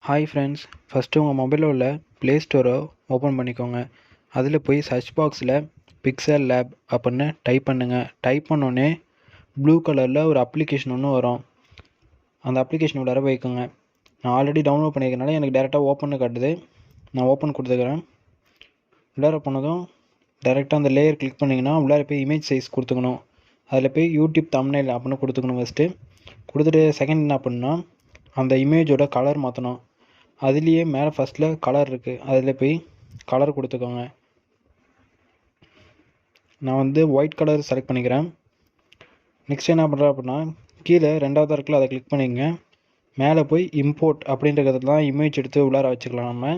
Hi friends, first உங்கள் மொபைலில் உள்ள ப்ளே ஸ்டோரை ஓப்பன் பண்ணிக்கோங்க. அதில் போய் சர்ச் பாக்ஸில் பிக்சல் லேப் அப்படின்னு டைப் பண்ணுங்கள். டைப் பண்ணோடனே ப்ளூ கலரில் ஒரு அப்ளிகேஷன் ஒன்று வரும். அந்த அப்ளிகேஷன் உள்ளார போய்க்கோங்க. நான் ஆல்ரெடி டவுன்லோட் பண்ணியிருக்கனால எனக்கு டேரெக்டாக ஓப்பன்னு காட்டுது. நான் ஓப்பன் கொடுத்துக்கிறேன். உள்ளார போனதும் டேரெக்டாக அந்த லேயர் கிளிக் பண்ணிங்கன்னா உள்ளார போய் இமேஜ் சைஸ் கொடுத்துக்கணும். அதில் போய் யூடியூப் தம்ப்நெயில் அப்படின்னு கொடுத்துக்கணும். ஃபஸ்ட்டு கொடுத்துட்டு செகண்ட் என்ன பண்ணால் அந்த இமேஜோட கலர் மாற்றணும். அதுலேயே மேலே ஃபஸ்ட்டில் கலர் இருக்குது, அதில் போய் கலர் கொடுத்துக்கோங்க. நான் வந்து ஒயிட் கலர் செலக்ட் பண்ணிக்கிறேன். நெக்ஸ்ட் என்ன பண்ணுறேன் அப்படின்னா கீழே ரெண்டாவது இருக்குல்ல, அதை கிளிக் பண்ணிக்கங்க. மேலே போய் இம்போர்ட் அப்படின்றத தான் இமேஜ் எடுத்து உள்ளார வச்சுக்கலாம். நம்ம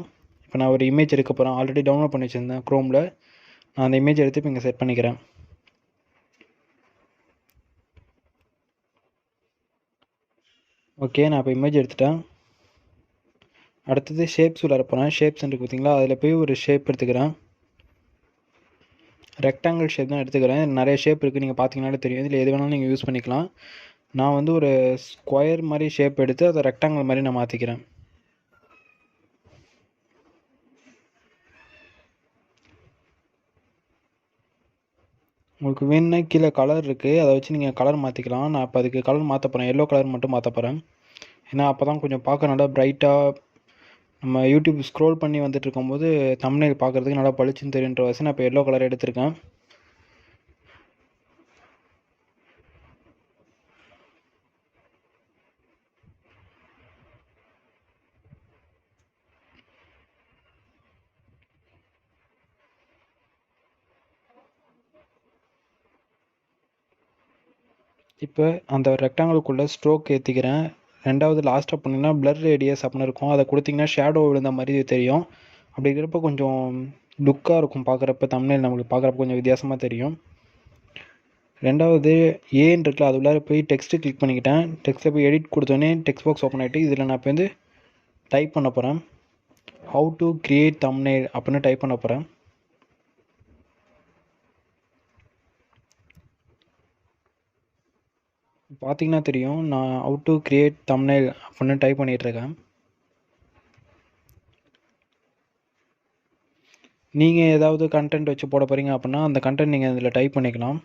இப்போ நான் ஒரு இமேஜ் எடுக்க போகிறேன். ஆல்ரெடி டவுன்லோட் பண்ணி வச்சுருந்தேன் க்ரோமில். நான் அந்த இமேஜ் எடுத்து இப்போ இங்கே செட் பண்ணிக்கிறேன். ஓகே, நான் இப்போ இமேஜ் எடுத்துட்டேன். அடுத்தது ஷேப்ஸ் உள்ளார போகிறேன். ஷேப்ஸ் இருக்குது பார்த்தீங்களா, அதில் போய் ஒரு ஷேப் எடுத்துக்கிறேன். ரெக்டாங்கிள் ஷேப் தான் எடுத்துக்கிறேன். நிறைய ஷேப் இருக்குது, நீங்கள் பார்த்தீங்கன்னாலே தெரியும். இதில் எது வேணாலும் நீங்கள் யூஸ் பண்ணிக்கலாம். நான் வந்து ஒரு ஸ்கொயர் மாதிரி ஷேப் எடுத்து அதை ரெக்டாங்கிள் மாதிரி நான் மாற்றிக்கிறேன். உங்களுக்கு வேணும்னா கீழே கலர் இருக்குது, அதை வச்சு நீங்கள் கலர் மாற்றிக்கலாம். நான் இப்போ அதுக்கு கலர் மாற்ற போகிறேன். எல்லோ கலர் மட்டும் மாற்ற போகிறேன். ஏன்னா அப்போ தான் கொஞ்சம் பார்க்க நல்லா ப்ரைட்டாக நம்ம யூடியூப் ஸ்க்ரோல் பண்ணி வந்துட்டு இருக்கும்போது தம்ப்நெயில் பார்க்குறதுக்கு நல்லா பளிச்சுன்னு தெரியுன்ற வச்சு நான் இப்போ எல்லோ கலர் எடுத்திருக்கேன். இப்போ அந்த ரெக்டாங்கிளுக்குள்ளே ஸ்ட்ரோக் ஏற்றிக்கிறேன். ரெண்டாவது லாஸ்ட்டாக பண்ணிங்கன்னா பிளர் ரேடியஸ் அப்படின்னு இருக்கும், அதை கொடுத்திங்கன்னா ஷேடோ விழுந்த மாதிரி தெரியும். அப்படி இருக்கிறப்ப கொஞ்சம் லுக்காக இருக்கும் பார்க்குறப்ப. தம்ப்நெயில் நம்மளுக்கு பார்க்குறப்ப கொஞ்சம் வித்தியாசமாக தெரியும். ரெண்டாவது ஏன்னு இருக்குல்ல, அது உள்ளார போய் டெக்ஸ்ட்டு கிளிக் பண்ணிக்கிட்டேன். டெக்ஸ்ட்டில் போய் எடிட் கொடுத்தோன்னே டெக்ஸ்ட் பாக்ஸ் ஓப்பன் ஆகிட்டு இதில் நான் இப்போ வந்து டைப் பண்ண போகிறேன். ஹவு டு கிரியேட் தம்ப்நெயில் அப்படின்னு டைப் பண்ண போகிறேன். பார்த்தீங்கன்னா தெரியும், நான் ஹவு டு கிரியேட் தம்ப்நெயில் அப்படின்னு டைப் பண்ணிகிட்ருக்கேன். நீங்கள் ஏதாவது கண்டென்ட் வச்சு போட போகிறீங்க அப்படின்னா அந்த கண்டென்ட் நீங்கள் இதில் டைப் பண்ணிக்கலாம்.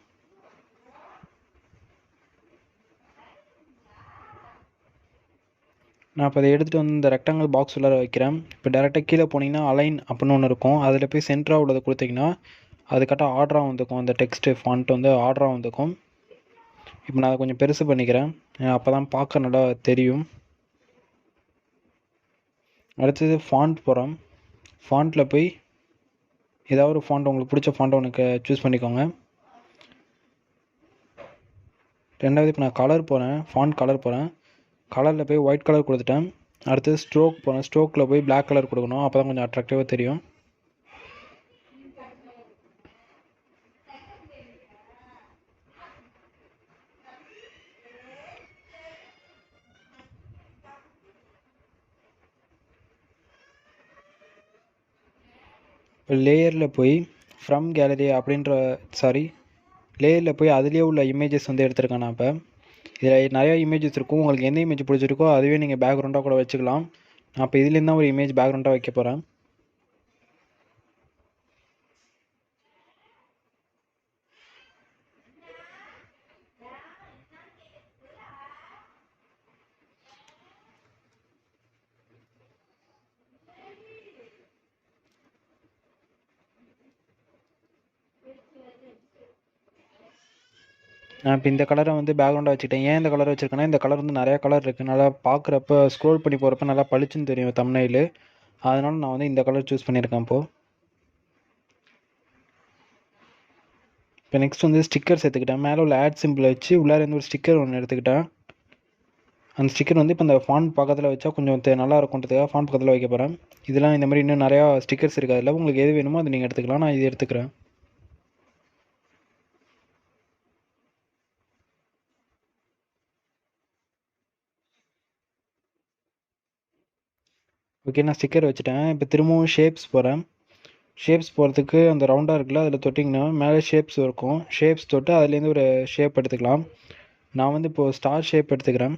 நான் இப்போ இதை எடுத்துகிட்டு வந்து இந்த ரெக்டாங்கிள் பாக்ஸ் உள்ளார வைக்கிறேன். இப்போ டேரெக்டாக கீழே போனீங்கன்னா அலைன் அப்படின்னு ஒன்று இருக்கும், அதில் போய் சென்டராக உள்ளதை கொடுத்தீங்கன்னா அது கரெக்டாக ஆர்டராக வந்துக்கும். அந்த டெக்ஸ்ட்டு ஃபாண்ட் வந்து ஆர்டராக வந்துக்கும். இப்போ நான் அதை கொஞ்சம் பெருசு பண்ணிக்கிறேன், அப்போ தான் பார்க்க நல்லா தெரியும். அடுத்தது ஃபாண்ட் போகிறோம். ஃபாண்ட்டில் போய் ஏதாவது ஒரு ஃபாண்ட் உங்களுக்கு பிடிச்ச ஃபாண்ட் ஒன்று சூஸ் பண்ணிக்கோங்க. ரெண்டாவது இப்போ நான் கலர் போகிறேன், ஃபாண்ட் கலர் போகிறேன். கலரில் போய் ஒயிட் கலர் கொடுத்துட்டேன். அடுத்தது ஸ்ட்ரோக் போகிறேன். ஸ்ட்ரோக்கில் போய் பிளாக் கலர் கொடுக்கணும், அப்போ தான் கொஞ்சம் அட்ராக்டிவாக தெரியும். இப்போ லேயரில் போய் ஃப்ரம் கேலரி அப்படின்ற லேயரில் போய் அதுலேயே உள்ள இமேஜஸ் வந்து எடுத்துருக்கேன். நான் இப்போ இதில் நிறையா இமேஜஸ் இருக்கும், உங்களுக்கு எந்த இமேஜ் பிடிச்சிருக்கோ அதுவே நீங்கள் பேக்ரவுண்டாக கூட வச்சுக்கலாம். நான் இப்போ இதுலேருந்து தான் ஒரு இமேஜ் பேக்ரவுண்டாக வைக்க போகிறேன். நான் இப்போ இந்த கலரை வந்து பேக்ரவுண்டாக வச்சுக்கிட்டேன். ஏன் இந்த கலர் வச்சுருக்கேன்னா இந்த கலர் வந்து நிறையா கலர் இருக்குது, நல்லா பார்க்குறப்ப ஸ்க்ரோல் பண்ணி போகிறப்ப நல்லா பளிச்சுன்னு தெரியும் தம்ப்நெயில். அதனால் நான் வந்து இந்த கலர் சூஸ் பண்ணியிருக்கேன். இப்போ நெக்ஸ்ட் வந்து ஸ்டிக்கர்ஸ் எடுத்துக்கிட்டேன். மேலே உள்ள ஆட் சிம்பிள் வச்சு உள்ளார இருந்து ஒரு ஸ்டிக்கர் ஒன்று எடுத்துக்கிட்டேன். அந்த ஸ்டிக்கர் வந்து இப்போ இந்த ஃபாண்ட் பக்கத்தில் வச்சா கொஞ்சம் நல்லா இருக்கும்ன்றதுக்காக ஃபாண்ட் பக்கத்தில் வைக்க போகிறேன். இதெல்லாம் இந்த மாதிரி இன்னும் நிறையா ஸ்டிக்கர்ஸ் இருக்குது, அதில் உங்களுக்கு எது வேணுமோ அதை நீங்கள் எடுத்துக்கலாம். நான் இது எடுத்துக்கிறேன். ஓகே, நான் ஸ்டிக்கர் வச்சுட்டேன். இப்போ திரும்பவும் ஷேப்ஸ் போகிறேன். ஷேப்ஸ் போகிறதுக்கு அந்த ரவுண்டாக இருக்குல்ல, அதில் தொட்டிங்கன்னா மேலே ஷேப்ஸ் இருக்கும். ஷேப்ஸ் தொட்டு அதுலேருந்து ஒரு ஷேப் எடுத்துக்கலாம். நான் வந்து இப்போது ஸ்டார் ஷேப் எடுத்துக்கிறேன்.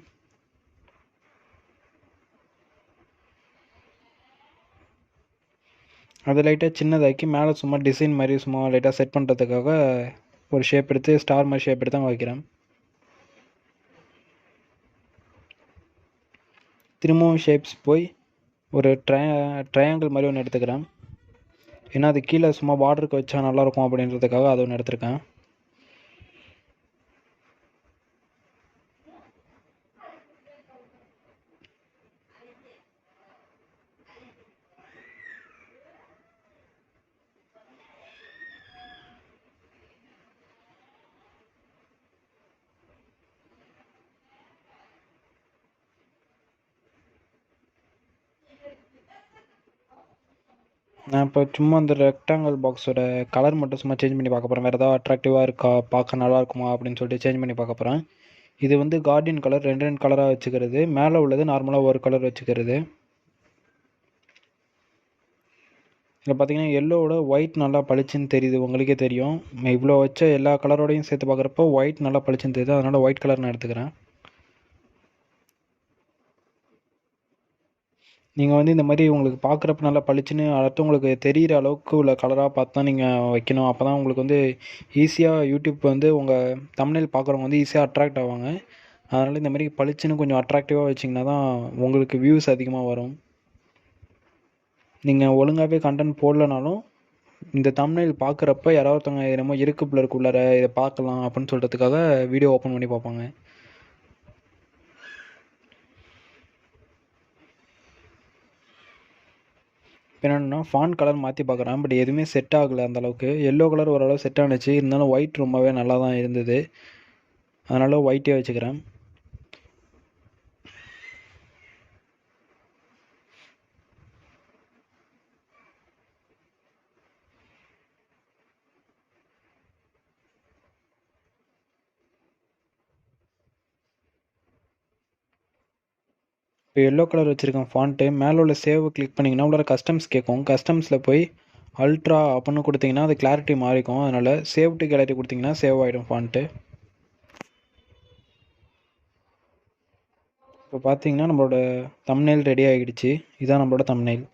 அதை லைட்டாக சின்னதாக்கி மேலே சும்மா டிசைன் மாதிரி சும்மா லைட்டாக செட் பண்ணுறதுக்காக ஒரு ஷேப் எடுத்து ஸ்டார் மாதிரி ஷேப் எடுத்து தான் வைக்கிறேன். திரும்பவும் ஷேப்ஸ் போய் ஒரு ட்ரையாங்கிள் மாதிரி ஒன்று எடுத்துக்கிறேன். ஏன்னா அது கீழே சும்மா பார்டருக்கு வச்சா நல்லாயிருக்கும் அப்படின்றதுக்காக அது ஒன்று எடுத்திருக்கேன். நான் இப்போ சும்மா அந்த ரெக்டாங்கிள் பாக்ஸோட கலர் மட்டும் சும்மா சேஞ்ச் பண்ணி பார்க்க போகிறேன். வேறு ஏதாவது அட்ராக்டிவாக இருக்கா, பார்க்க நல்லா இருக்குமா அப்படின்னு சொல்லிட்டு சேஞ்ச் பண்ணி பார்க்க போகிறேன். இது வந்து கார்டியன் கலர் ரெண்டு கலராக வச்சுக்கிறது, மேலே உள்ளது நார்மலாக ஒரு கலர் வச்சுக்கிறது. இதில் பார்த்தீங்கன்னா எல்லோவோட ஒயிட் நல்லா பளிச்சுன்னு தெரியுது, உங்களுக்கே தெரியும். இவ்வளோ வச்ச எல்லா கலரோடையும் சேர்த்து பார்க்குறப்போ ஒயிட் நல்லா பளிச்சுன்னு தெரியுது, அதனால் ஒயிட் கலர் நான் எடுத்துக்கிறேன். நீங்கள் வந்து இந்த மாதிரி உங்களுக்கு பார்க்குறப்ப நல்லா பளிச்சுன்னு அடுத்தவங்களுக்கு தெரிகிற அளவுக்கு உள்ள கலராக பார்த்து தான் நீங்கள் வைக்கணும். அப்போ தான் உங்களுக்கு வந்து ஈஸியாக யூடியூப் வந்து உங்கள் தம்ப்நெயில் பார்க்குறவங்க வந்து ஈஸியாக அட்ராக்ட் ஆவாங்க. அதனால் இந்த மாதிரி பளிச்சுன்னு கொஞ்சம் அட்ராக்டிவாக வச்சிங்கன்னா தான் உங்களுக்கு வியூஸ் அதிகமாக வரும். நீங்கள் ஒழுங்காகவே கண்டென்ட் போடலனாலும் இந்த தம்ப்நெயில் பார்க்குறப்ப யாராவது ஒருத்தவங்க என்னமோ இருக்குள்ள இருக்குள்ளார இதை பார்க்கலாம் அப்படின்னு சொல்கிறதுக்காக வீடியோ ஓப்பன் பண்ணி பார்ப்பாங்க. என்னென்னா ஃபாண்ட் கலர் மாற்றி பார்க்குறேன், பட் எதுவுமே செட் ஆகலை அந்தளவுக்கு. எல்லோ கலர் ஓரளவு செட் ஆனிச்சு, இருந்தாலும் ஒயிட் ரொம்பவே நல்லா தான் இருந்தது, அதனால் ஒயிட்டே வச்சுக்கிறேன். இப்போ எல்லோ கலர் வச்சுருக்கேன் ஃபாண்ட்டு. மேலே உள்ள சேவை கிளிக் பண்ணிங்கன்னா உள்ள கஸ்டம்ஸ் கேட்கும். கஸ்டம்ஸில் போய் அல்ட்ரா அப்படின்னு கொடுத்தீங்கன்னா அது கிளாரிட்டி மாறிக்கும். அதனால் சேவ் டு கேலரி கொடுத்தீங்கன்னா சேவ் ஆகிடும் ஃபாண்ட்டு. இப்போ பார்த்தீங்கன்னா நம்மளோட தம்ப்நெயில் ரெடி ஆகிடுச்சு. இதுதான் நம்மளோட தம்ப்நெயில்.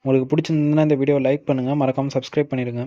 உங்களுக்கு பிடிச்சிருந்ததுன்னா இந்த வீடியோவை லைக் பண்ணுங்கள், மறக்காமல் சப்ஸ்கிரைப் பண்ணிடுங்க.